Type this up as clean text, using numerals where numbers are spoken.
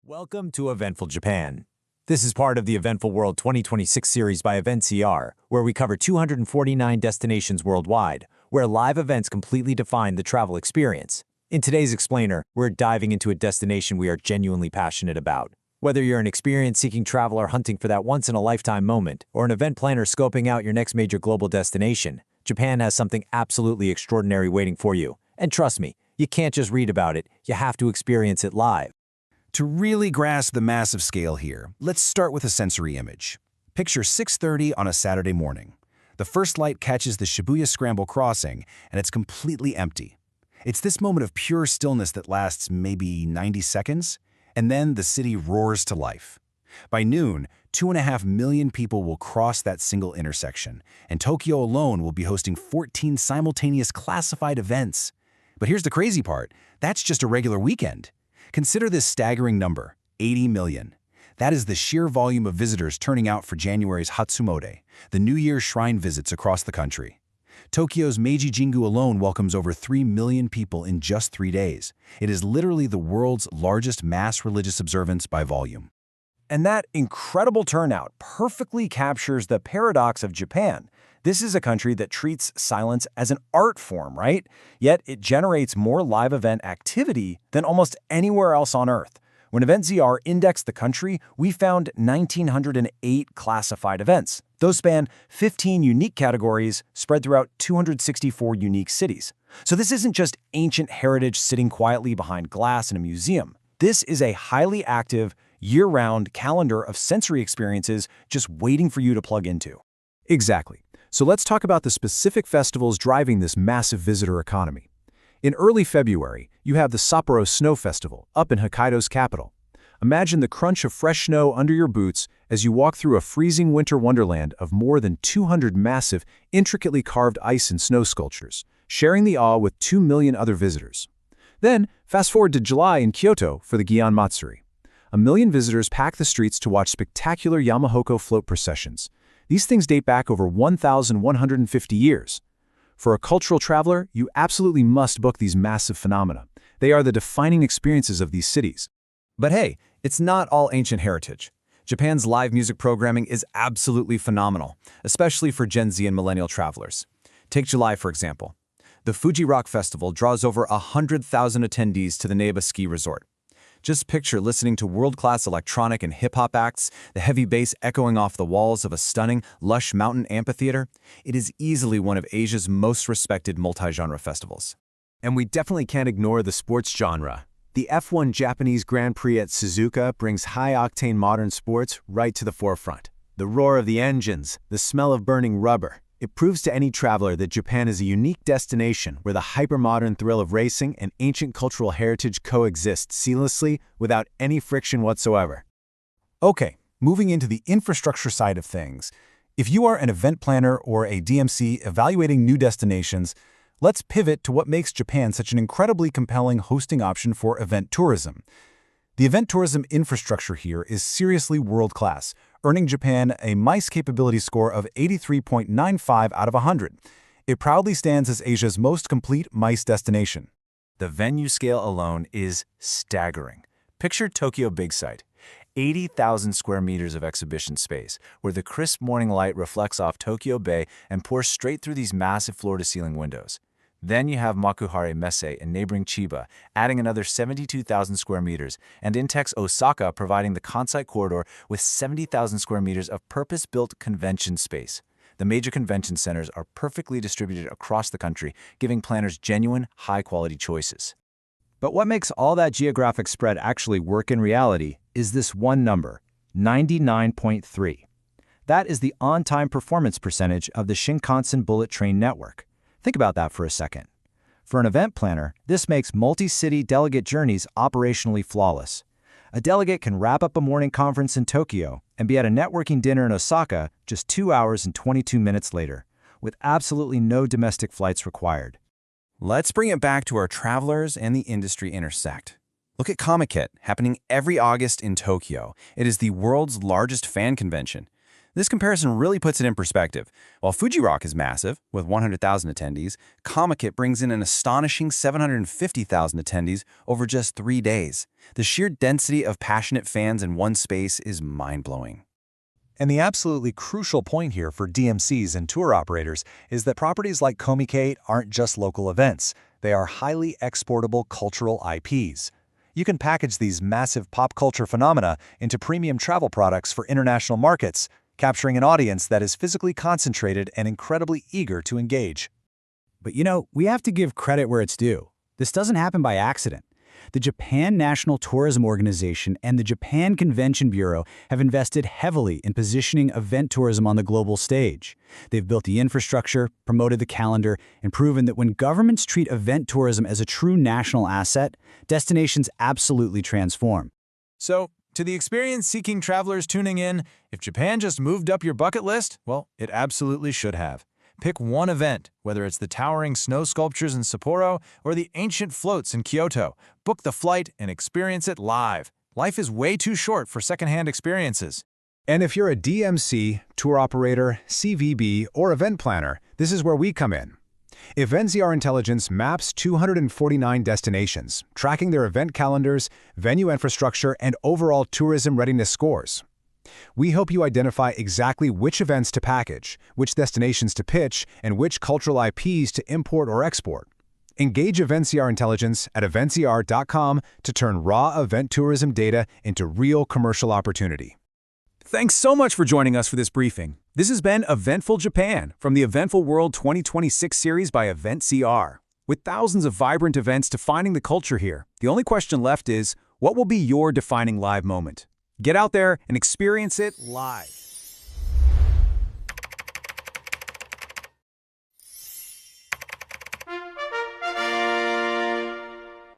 Welcome to Eventful Japan. This is part of the Eventful World 2026 series by EventCR, where we cover 249 destinations worldwide, where live events completely define the travel experience. In today's explainer, we're diving into a destination we are genuinely passionate about. Whether you're an experience-seeking traveler hunting for that once-in-a-lifetime moment, or an event planner scoping out your next major global destination, Japan has something absolutely extraordinary waiting for you. And trust me, you can't just read about it, you have to experience it live. To really grasp the massive scale here, let's start with a sensory image. Picture 6:30 on a Saturday morning. The first light catches the Shibuya Scramble crossing, and it's completely empty. It's this moment of pure stillness that lasts maybe 90 seconds, and then the city roars to life. By noon, 2.5 million people will cross that single intersection, and Tokyo alone will be hosting 14 simultaneous classified events. But here's the crazy part, that's just a regular weekend. Consider this staggering number, 80 million. That is the sheer volume of visitors turning out for January's Hatsumode, the New Year's shrine visits across the country. Tokyo's Meiji Jingu alone welcomes over 3 million people in just 3 days. It is literally the world's largest mass religious observance by volume. And that incredible turnout perfectly captures the paradox of Japan. This is a country that treats silence as an art form, right? Yet it generates more live event activity than almost anywhere else on Earth. When EventCR indexed the country, we found 1,908 classified events. Those span 15 unique categories spread throughout 264 unique cities. So this isn't just ancient heritage sitting quietly behind glass in a museum. This is a highly active, year-round calendar of sensory experiences just waiting for you to plug into. Exactly. So let's talk about the specific festivals driving this massive visitor economy. In early February, you have the Sapporo Snow Festival up in Hokkaido's capital. Imagine the crunch of fresh snow under your boots as you walk through a freezing winter wonderland of more than 200 massive, intricately carved ice and snow sculptures, sharing the awe with 2 million other visitors. Then, fast forward to July in Kyoto for the Gion Matsuri. 1 million visitors pack the streets to watch spectacular Yamahoko float processions. These things date back over 1,150 years. For a cultural traveler, you absolutely must book these massive phenomena. They are the defining experiences of these cities. But hey, it's not all ancient heritage. Japan's live music programming is absolutely phenomenal, especially for Gen Z and millennial travelers. Take July, for example. The Fuji Rock Festival draws over 100,000 attendees to the Neiba ski resort. Just picture listening to world-class electronic and hip-hop acts, the heavy bass echoing off the walls of a stunning, lush mountain amphitheater. It is easily one of Asia's most respected multi-genre festivals. And we definitely can't ignore the sports genre. The F1 Japanese Grand Prix at Suzuka brings high-octane modern sports right to the forefront. The roar of the engines, the smell of burning rubber. It proves to any traveler that Japan is a unique destination where the hyper-modern thrill of racing and ancient cultural heritage coexist seamlessly without any friction whatsoever. Okay, moving into the infrastructure side of things. If you are an event planner or a DMC evaluating new destinations, let's pivot to what makes Japan such an incredibly compelling hosting option for event tourism. The event tourism infrastructure here is seriously world-class, earning Japan a MICE capability score of 83.95 out of 100. It proudly stands as Asia's most complete MICE destination. The venue scale alone is staggering. Picture Tokyo Big Sight, 80,000 square meters of exhibition space, where the crisp morning light reflects off Tokyo Bay and pours straight through these massive floor-to-ceiling windows. Then you have Makuhari Messe in neighboring Chiba, adding another 72,000 square meters, and Intex Osaka providing the Kansai corridor with 70,000 square meters of purpose-built convention space. The major convention centers are perfectly distributed across the country, giving planners genuine, high-quality choices. But what makes all that geographic spread actually work in reality is this one number, 99.3. That is the on-time performance percentage of the Shinkansen bullet train network. Think about that for a second. For an event planner, this makes multi-city delegate journeys operationally flawless. A delegate can wrap up a morning conference in Tokyo and be at a networking dinner in Osaka just 2 hours and 22 minutes later, with absolutely no domestic flights required. Let's bring it back to our travelers and the industry intersect. Look at Comiket, happening every August in Tokyo. It is the world's largest fan convention. This comparison really puts it in perspective. While Fuji Rock is massive, with 100,000 attendees, Comiket brings in an astonishing 750,000 attendees over just 3 days. The sheer density of passionate fans in one space is mind-blowing. And the absolutely crucial point here for DMCs and tour operators is that properties like Comiket aren't just local events. They are highly exportable cultural IPs. You can package these massive pop culture phenomena into premium travel products for international markets, capturing an audience that is physically concentrated and incredibly eager to engage. But we have to give credit where it's due. This doesn't happen by accident. The Japan National Tourism Organization and the Japan Convention Bureau have invested heavily in positioning event tourism on the global stage. They've built the infrastructure, promoted the calendar, and proven that when governments treat event tourism as a true national asset, destinations absolutely transform. So, to the experience-seeking travelers tuning in, if Japan just moved up your bucket list, well, it absolutely should have. Pick one event, whether it's the towering snow sculptures in Sapporo or the ancient floats in Kyoto. Book the flight and experience it live. Life is way too short for secondhand experiences. And if you're a DMC, tour operator, CVB, or event planner, this is where we come in. Eventful Intelligence maps 249 destinations, tracking their event calendars, venue infrastructure, and overall tourism readiness scores. We help you identify exactly which events to package, which destinations to pitch, and which cultural IPs to import or export. Engage Eventful Intelligence at eventful.com to turn raw event tourism data into real commercial opportunity. Thanks so much for joining us for this briefing. This has been Eventful Japan from the Eventful World 2026 series by Eventful. With thousands of vibrant events defining the culture here, the only question left is, what will be your defining live moment? Get out there and experience it live.